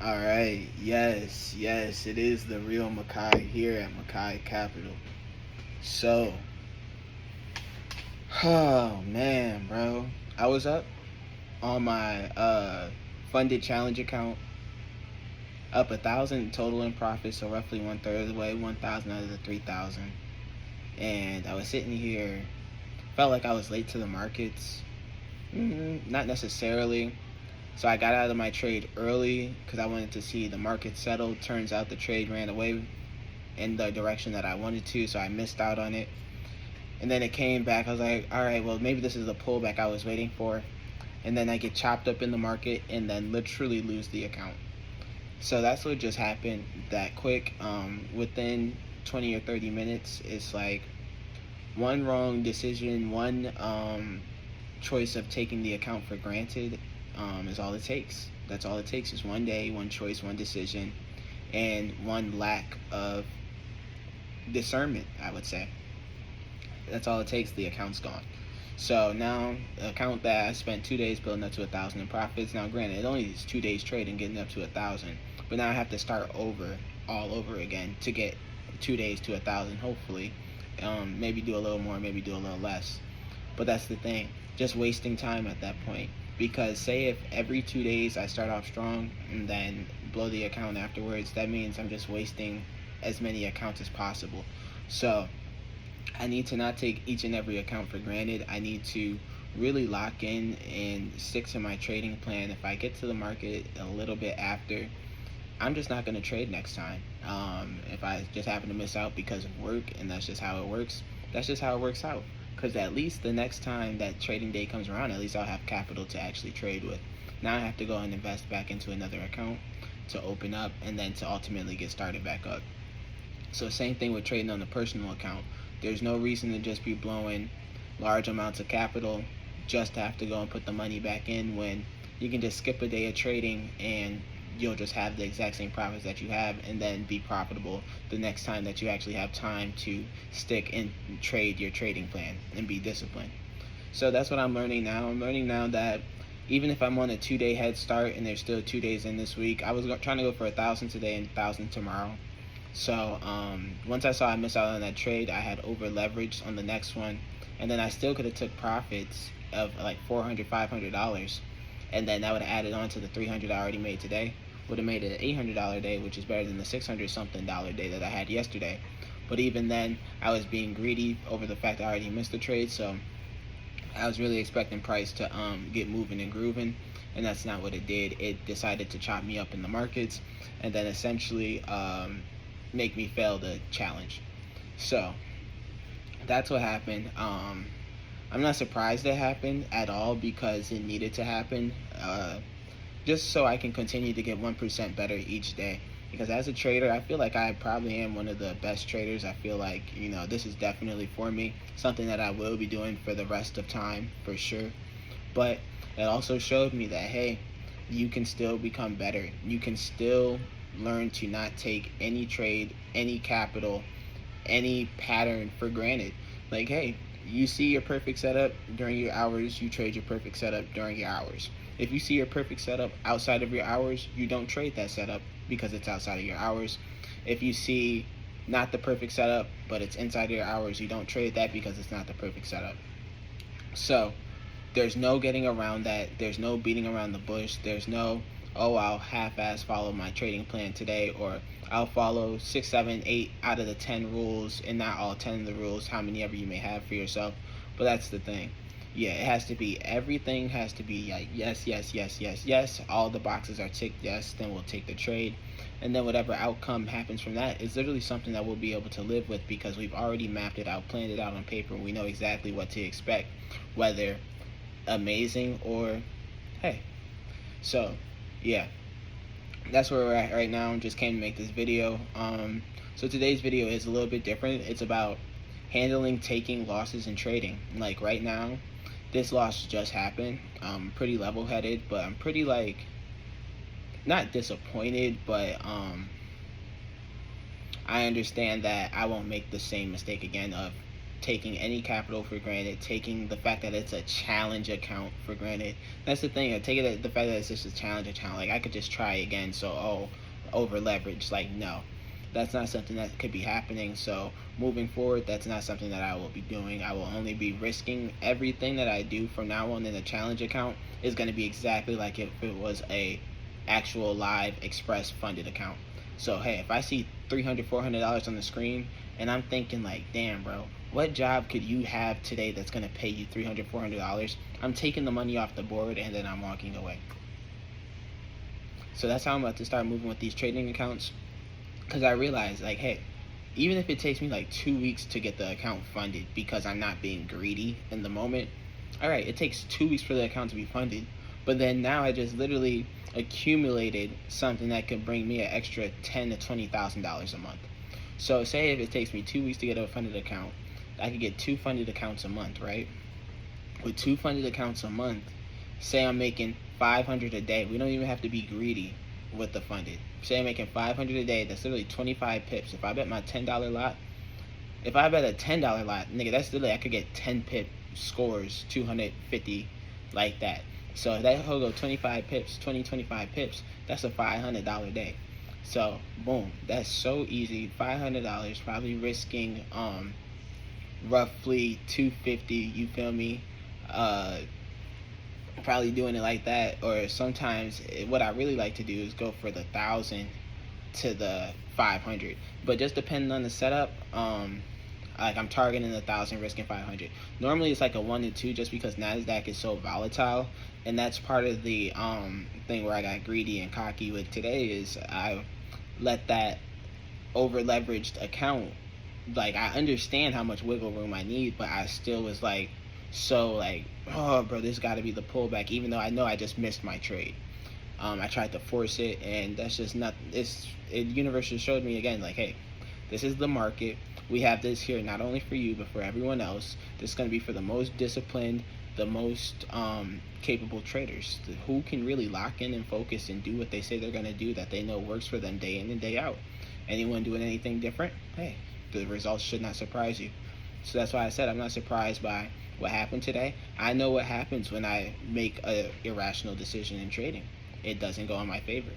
All right, yes, yes, it is the real Makai here at Makai Capital. So, oh man, bro, I was up on my funded challenge account, up 1,000 total in profit, so roughly one third of the way, 1,000 out of the 3,000, and I was sitting here, felt like I was late to the markets. Not necessarily. So I got out of my trade early because I wanted to see the market settle. Turns out the trade ran away in the direction that I wanted to, so I missed out on it. And then it came back. I was like, all right, well, maybe this is the pullback I was waiting for. And then I get chopped up in the market and then literally lose the account. So that's what just happened that quick. Within 20 or 30 minutes, it's like one wrong decision, one choice of taking the account for granted is all it takes. That's all it takes is one day, one choice, one decision, and one lack of discernment, I would say. That's all it takes. The account's gone. So now, the account that I spent 2 days building up to 1,000 in profits. Now, granted, it only is 2 days trading, getting up to 1,000, but now I have to start over, all over again to get 2 days to 1,000. Hopefully, maybe do a little more, maybe do a little less. But that's the thing, just wasting time at that point. Because say if every 2 days I start off strong and then blow the account afterwards, that means I'm just wasting as many accounts as possible. So I need to not take each and every account for granted. I need to really lock in and stick to my trading plan. If I get to the market a little bit after, I'm just not going to trade next time. If I just happen to miss out because of work and that's just how it works, that's just how it works out. Because at least the next time that trading day comes around, at least I'll have capital to actually trade with. Now I have to go and invest back into another account to open up and then to ultimately get started back up. So same thing with trading on the personal account. There's no reason to just be blowing large amounts of capital just to have to go and put the money back in when you can just skip a day of trading and you'll just have the exact same profits that you have and then be profitable the next time that you actually have time to stick and trade your trading plan and be disciplined. So that's what I'm learning now. I'm learning now that even if I'm on a 2 day head start and there's still 2 days in this week, I was trying to go for 1,000 today and 1,000 tomorrow. So once I saw I missed out on that trade, I had over leveraged on the next one, and then I still could have took profits of like $400, $500, and then that would have added on to the 300 I already made today. Would have made it an $800 day, which is better than the 600 something dollar day that I had yesterday. But even then, I was being greedy over the fact that I already missed the trade, so I was really expecting price to get moving and grooving, and that's not what it did. It decided to chop me up in the markets, and then essentially make me fail the challenge. So that's what happened. I'm not surprised it happened at all because it needed to happen, just so I can continue to get 1% better each day. Because as a trader, I feel like I probably am one of the best traders. I feel like, this is definitely for me, something that I will be doing for the rest of time for sure. But it also showed me that, hey, you can still become better. You can still learn to not take any trade, any capital, any pattern for granted. Like, hey, you see your perfect setup during your hours, you trade your perfect setup during your hours. If you see your perfect setup outside of your hours, you don't trade that setup because it's outside of your hours. If you see not the perfect setup, but it's inside of your hours, you don't trade that because it's not the perfect setup. So there's no getting around that. There's no beating around the bush. There's no, oh, I'll half-ass follow my trading plan today, or I'll follow 6, 7, 8 out of the 10 rules and not all 10 of the rules, how many ever you may have for yourself. But that's the thing. Yeah, it has to be, everything has to be like yes, yes, yes, yes, yes. All the boxes are ticked yes, then we'll take the trade. And then whatever outcome happens from that is literally something that we'll be able to live with because we've already mapped it out, planned it out on paper. We know exactly what to expect, whether amazing or hey. So yeah, that's where we're at right now. Just came to make this video. So today's video is a little bit different. It's about handling taking losses in trading. Like right now, this loss just happened. I'm pretty level-headed, but I'm pretty not disappointed, but I understand that I won't make the same mistake again of taking any capital for granted, taking the fact that it's a challenge account for granted. That's the thing. I take it the fact that it's just a challenge account. Like, I could just try again. So, over leverage. Like, no, that's not something that could be happening. So moving forward, that's not something that I will be doing. I will only be risking everything that I do from now on in the challenge account is going to be exactly like if it was a actual live express funded account. So hey, if I see $300-$400 on the screen and I'm thinking like, damn bro, what job could you have today that's going to pay you $300-$400? I'm taking the money off the board and then I'm walking away. So that's how I'm about to start moving with these trading accounts, because I realized like, hey, even if it takes me like 2 weeks to get the account funded because I'm not being greedy in the moment, all right, it takes 2 weeks for the account to be funded, but then now I just literally accumulated something that could bring me an extra $10,000 to $20,000 a month. So say if it takes me 2 weeks to get a funded account, I could get 2 funded accounts a month, right? With 2 funded accounts a month, say I'm making $500 a day. We don't even have to be greedy with the funded. Say I'm making $500 a day. That's literally 25 pips. If I bet my $10 lot, if I bet a $10 lot, nigga, that's literally, I could get 10 pip scores, 250, like that. So if that whole go 25 pips, 25 pips, that's a $500 day. So boom, that's so easy. $500, probably risking roughly 250. You feel me? Probably doing it like that. Or sometimes what I really like to do is go for the 1,000 to the 500, but just depending on the setup, like I'm targeting 1,000, risking 500. Normally it's like a 1 to 2 just because NASDAQ is so volatile, and that's part of the thing where I got greedy and cocky with today is I let that over leveraged account, like I understand how much wiggle room I need, but I still was like, so like, oh bro, this got to be the pullback, even though I know I just missed my trade. I tried to force it, and that's just not, universe just showed me again like, hey, this is the market. We have this here not only for you but for everyone else. This is going to be for the most disciplined, the most capable traders who can really lock in and focus and do what they say they're going to do, that they know works for them day in and day out. Anyone doing anything different, hey, the results should not surprise you. So that's why I said I'm not surprised by what happened today. I know what happens when I make a irrational decision in trading. It doesn't go in my favor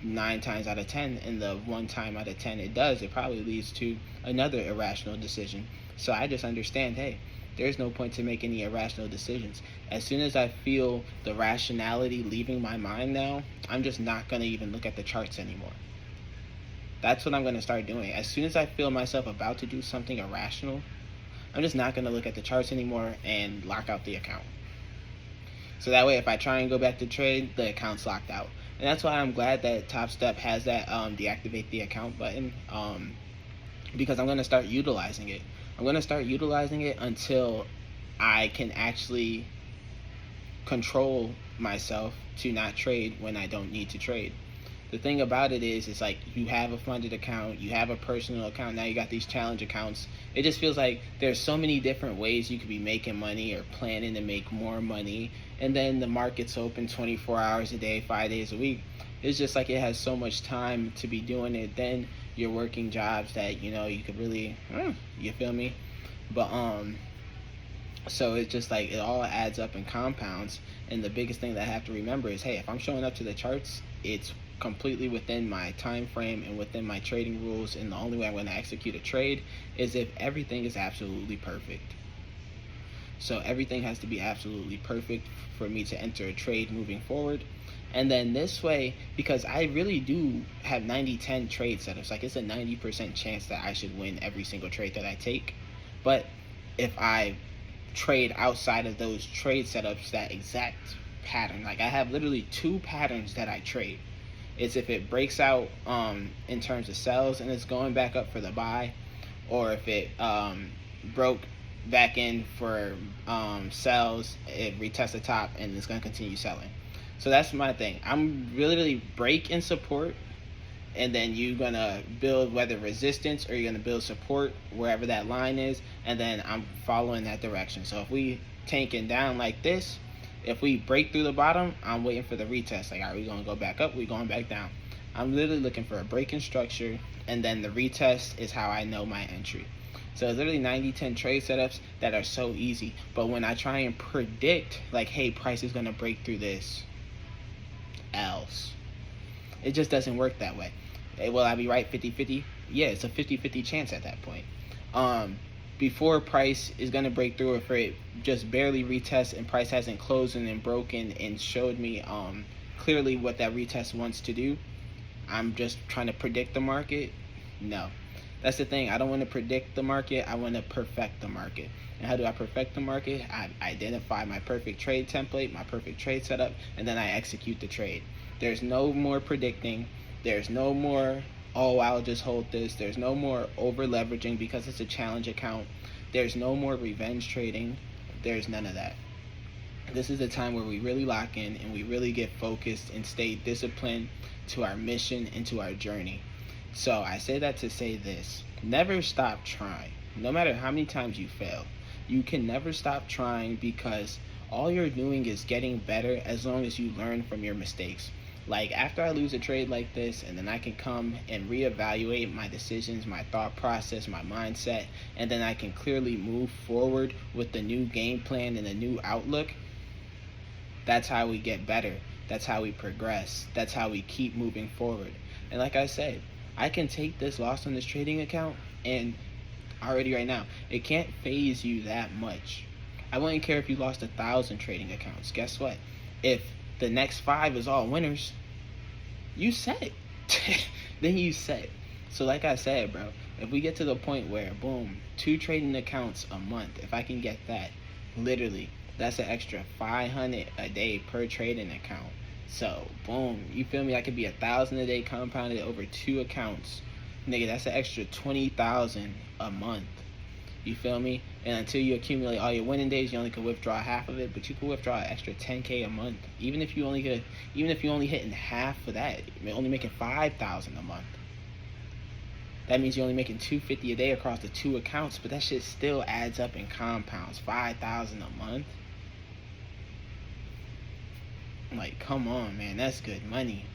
9 times out of 10, and the 1 time out of 10 it does, it probably leads to another irrational decision. So I just understand, hey, there's no point to make any irrational decisions. As soon as I feel the rationality leaving my mind now, I'm just not going to even look at the charts anymore. That's what I'm going to start doing. As soon as I feel myself about to do something irrational, I'm just not going to look at the charts anymore and lock out the account. So that way, if I try and go back to trade, the account's locked out. And that's why I'm glad that Top Step has that deactivate the account button, because I'm going to start utilizing it. I'm going to start utilizing it until I can actually control myself to not trade when I don't need to trade. The thing about it is, it's like you have a funded account, you have a personal account, now you got these challenge accounts. It just feels like there's so many different ways you could be making money or planning to make more money, and then the market's open 24 hours a day, 5 days a week. It's just like it has so much time to be doing it. Then you're working jobs that, you know, you could really, you feel me? But so it's just like it all adds up and compounds. And the biggest thing that I have to remember is, hey, if I'm showing up to the charts, it's completely within my time frame and within my trading rules, and the only way I'm going to execute a trade is if everything is absolutely perfect. So everything has to be absolutely perfect for me to enter a trade moving forward. And then this way, because I really do have 90-10 trade setups, like it's a 90% chance that I should win every single trade that I take. But if I trade outside of those trade setups, that exact pattern, like I have literally 2 patterns that I trade. It's if it breaks out in terms of sells and it's going back up for the buy, or if it broke back in for sells, it retests the top and it's going to continue selling. So that's my thing. I'm literally break in support, and then you're going to build whether resistance or you're going to build support wherever that line is, and then I'm following that direction. So if we tanking down like this, if we break through the bottom, I'm waiting for the retest. Like, are we going to go back up? We're going back down. I'm literally looking for a break in structure, and then the retest is how I know my entry. So it's literally 90-10 trade setups that are so easy. But when I try and predict, like, hey, price is going to break through this, else. It just doesn't work that way. Will I be right 50-50? Yeah, it's a 50-50 chance at that point. Before price is going to break through, if it just barely retests and price hasn't closed and then broken and showed me clearly what that retest wants to do, I'm just trying to predict the market. No. That's the thing. I don't want to predict the market. I want to perfect the market. And how do I perfect the market? I identify my perfect trade template, my perfect trade setup, and then I execute the trade. There's no more predicting. There's no more, oh, I'll just hold this. There's no more over leveraging because it's a challenge account. There's no more revenge trading. There's none of that. This is the time where we really lock in and we really get focused and stay disciplined to our mission and to our journey. So I say that to say this: never stop trying. No matter how many times you fail, you can never stop trying, because all you're doing is getting better as long as you learn from your mistakes. Like, after I lose a trade like this, and then I can come and reevaluate my decisions, my thought process, my mindset, and then I can clearly move forward with the new game plan and a new outlook. That's how we get better. That's how we progress. That's how we keep moving forward. And like I said, I can take this loss on this trading account, and already right now, it can't phase you that much. I wouldn't care if you lost 1,000 trading accounts. Guess what? If the next 5 is all winners, you set. Then you set. So like I said, bro, if we get to the point where, boom, 2 trading accounts a month, if I can get that, literally, that's an extra $500 a day per trading account. So, boom, you feel me? I could be 1,000 a day compounded over 2 accounts. Nigga, that's an extra 20,000 a month. You feel me? And until you accumulate all your winning days, you only can withdraw half of it, but you can withdraw an extra 10K a month. Even if you only hitting half of that, you're only making 5,000 a month. That means you're only making $250 a day across the 2 accounts, but that shit still adds up in compounds. 5,000 a month. Like, come on, man, that's good money.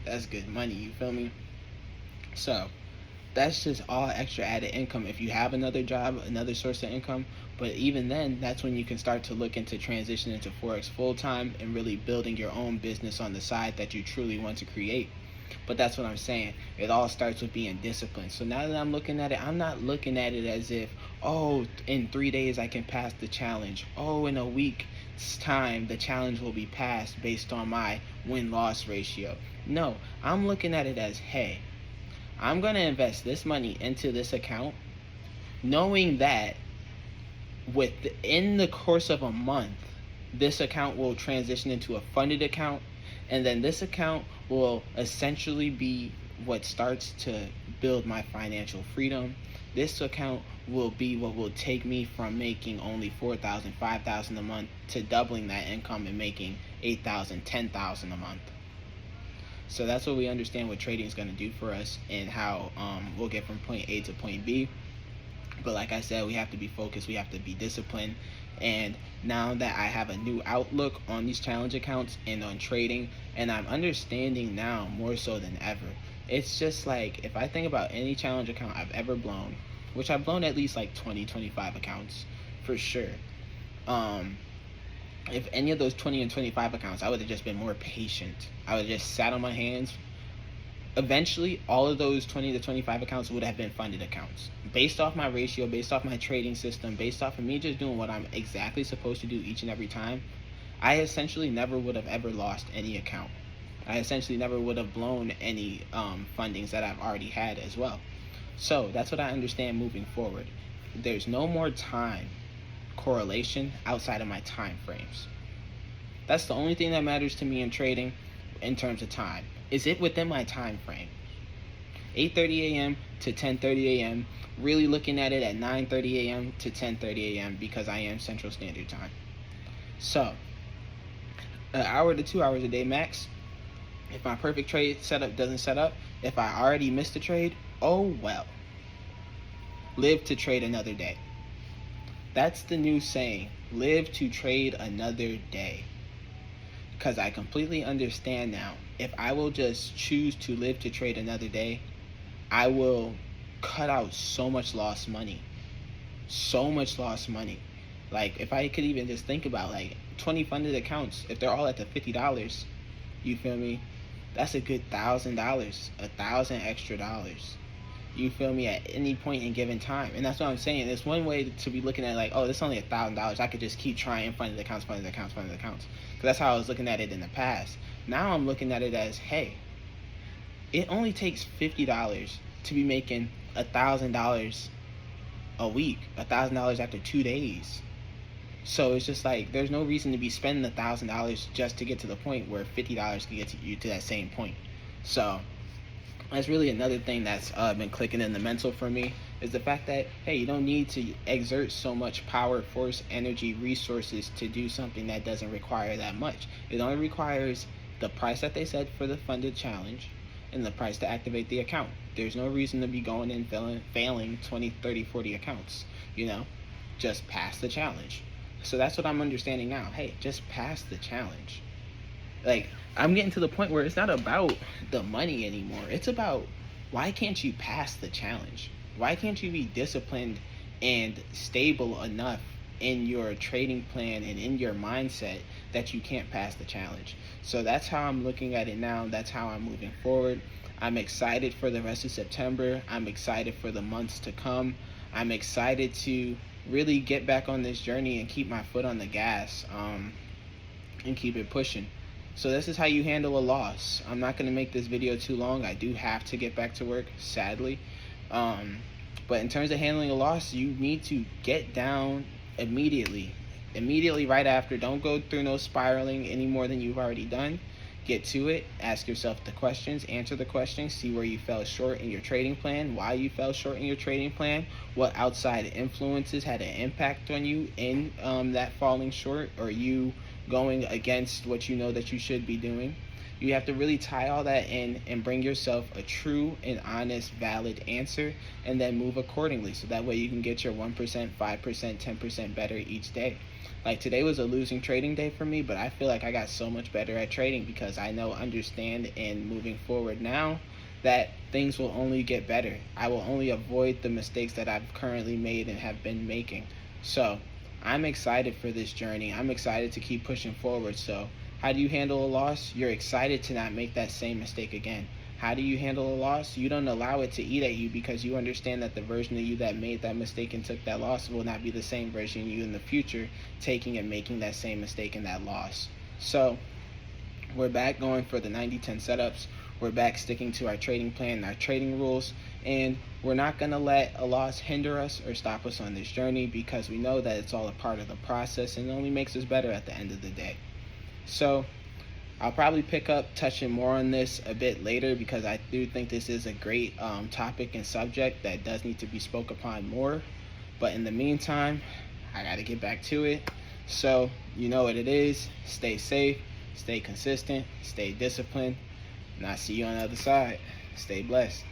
That's good money, you feel me? So, that's just all extra added income if you have another job, another source of income. But even then, that's when you can start to look into transition into Forex full-time and really building your own business on the side that you truly want to create. But that's what I'm saying. It all starts with being disciplined. So now that I'm looking at it, I'm not looking at it as if, oh, in 3 days I can pass the challenge. Oh, in a week's time the challenge will be passed based on my win-loss ratio. No, I'm looking at it as, hey, I'm going to invest this money into this account, knowing that within the course of a month, this account will transition into a funded account, and then this account will essentially be what starts to build my financial freedom. This account will be what will take me from making only $4,000, $5,000 a month to doubling that income and making $8,000, $10,000 a month. So that's what we understand what trading is going to do for us, and how we'll get from point A to point B. But like I said, we have to be focused, we have to be disciplined. And now that I have a new outlook on these challenge accounts and on trading, and I'm understanding now more so than ever, it's just like, if I think about any challenge account I've ever blown, which I've blown at least like 20, 25 accounts for sure. If any of those 20 and 25 accounts, I would have just been more patient. I would have just sat on my hands. Eventually, all of those 20 to 25 accounts would have been funded accounts. Based off my ratio, based off my trading system, based off of me just doing what I'm exactly supposed to do each and every time, I essentially never would have ever lost any account. I essentially never would have blown any fundings that I've already had as well. So that's what I understand moving forward. There's no more time correlation outside of my time frames. That's the only thing that matters to me in trading in terms of time. Is it within my time frame? 8:30 a.m. to 10:30 a.m. Really looking at it at 9:30 a.m. to 10:30 a.m. because I am Central Standard Time. So, an hour to 2 hours a day max. If my perfect trade setup doesn't set up, if I already missed a trade, oh well. Live to trade another day. That's the new saying. Live to trade another day. Because I completely understand now, if I will just choose to live to trade another day, I will cut out so much lost money. so much lost money. Like, if I could even just think about like 20 funded accounts, if they're all at the $50, you feel me? That's a good $1,000, $1,000 extra. You feel me? At any point in given time, and that's what I'm saying. It's one way to be looking at like, oh, this is only $1,000. I could just keep trying funded accounts, funded accounts, funded accounts, because that's how I was looking at it in the past. Now I'm looking at it as, hey, it only takes $50 to be making $1,000 a week, $1,000 after 2 days. So it's just like there's no reason to be spending $1,000 just to get to the point where $50 can get to you to that same point. So that's really another thing that's been clicking in the mental for me, is the fact that, hey, you don't need to exert so much power, force, energy, resources to do something that doesn't require that much. It only requires the price that they said for the funded challenge and the price to activate the account. There's no reason to be going and failing 20, 30, 40 accounts. Just pass the challenge. So that's what I'm understanding now. Hey, just pass the challenge. Like, I'm getting to the point where it's not about the money anymore. It's about, why can't you pass the challenge? Why can't you be disciplined and stable enough in your trading plan and in your mindset that you can't pass the challenge? So that's how I'm looking at it now. That's how I'm moving forward. I'm excited for the rest of September. I'm excited for the months to come. I'm excited to really get back on this journey and keep my foot on the gas, and keep it pushing. So this is how you handle a loss. I'm not going to make this video too long. I do have to get back to work, sadly. But in terms of handling a loss, you need to get down immediately right after. Don't go through no spiraling any more than you've already done. Get to it, ask yourself the questions, answer the questions, see where you fell short in your trading plan, why you fell short in your trading plan, what outside influences had an impact on you in that falling short, or you going against what you know that you should be doing. You have to really tie all that in and bring yourself a true and honest, valid answer, and then move accordingly, so that way you can get your 1%, 5%, 10% better each day. Like, today was a losing trading day for me, but I feel like I got so much better at trading because I understand, and moving forward now, that things will only get better. I will only avoid the mistakes that I've currently made and have been making. So I'm excited for this journey. I'm excited to keep pushing forward. So how do you handle a loss? You're excited to not make that same mistake again. How do you handle a loss? You don't allow it to eat at you, because you understand that the version of you that made that mistake and took that loss will not be the same version of you in the future taking and making that same mistake and that loss. So we're back going for the 90-10 setups. We're back sticking to our trading plan and our trading rules, and we're not going to let a loss hinder us or stop us on this journey, because we know that it's all a part of the process and it only makes us better at the end of the day. So I'll probably pick up touching more on this a bit later, because I do think this is a great topic and subject that does need to be spoke upon more. But in the meantime, I got to get back to it. So you know what it is. Stay safe, stay consistent, stay disciplined, and I'll see you on the other side. Stay blessed.